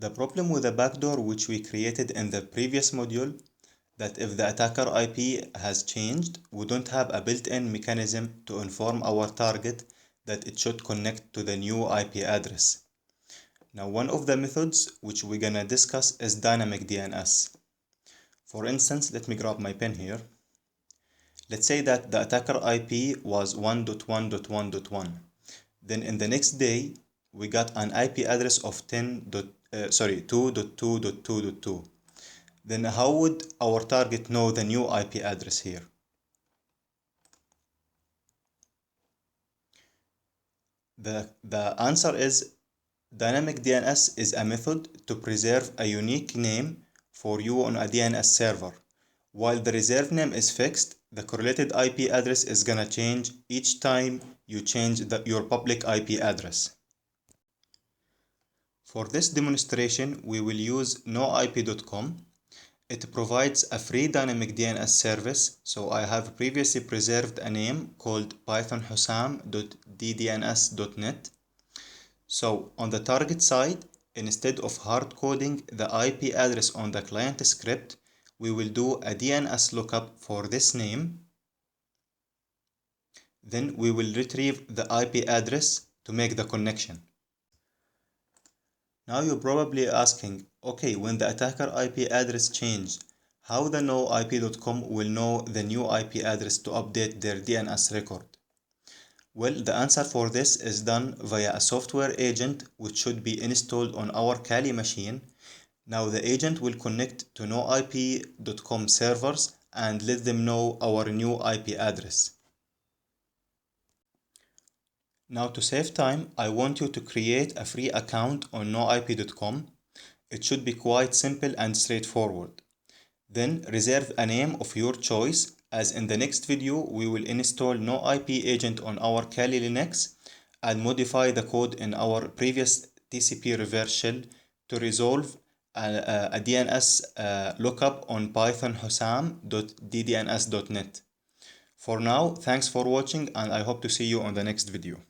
The problem with the backdoor which we created in the previous module, that if the attacker IP has changed, we don't have a built-in mechanism to inform our target that it should connect to the new IP address. Now, one of the methods which we're gonna discuss is dynamic DNS. For instance, let me grab my pen here. Let's say that the attacker IP was 1.1.1.1. Then in the next day, we got an IP address of 2.2.2.2. Then how would our target know the new IP address here? The answer is dynamic DNS is a method to preserve a unique name for you on a DNS server. While the reserved name is fixed, the correlated IP address is gonna change each time you change your public IP address. For this demonstration, we will use noip.com. It provides a free dynamic DNS service, so I have previously preserved a name called pythonhussam.ddns.net. So on the target side, instead of hard coding the IP address on the client script, we will do a DNS lookup for this name. Then we will retrieve the IP address to make the connection. Now you're probably asking, okay, when the attacker IP address changed, how the noip.com will know the new IP address to update their DNS record? Well, the answer for this is done via a software agent which should be installed on our Kali machine. Now the agent will connect to noip.com servers and let them know our new IP address. Now to save time, I want you to create a free account on noip.com. It should be quite simple and straightforward. Then reserve a name of your choice, as in the next video we will install noip agent on our Kali Linux and modify the code in our previous TCP reverse shell to resolve a DNS lookup on pythonhussam.ddns.net. For now, thanks for watching and I hope to see you on the next video.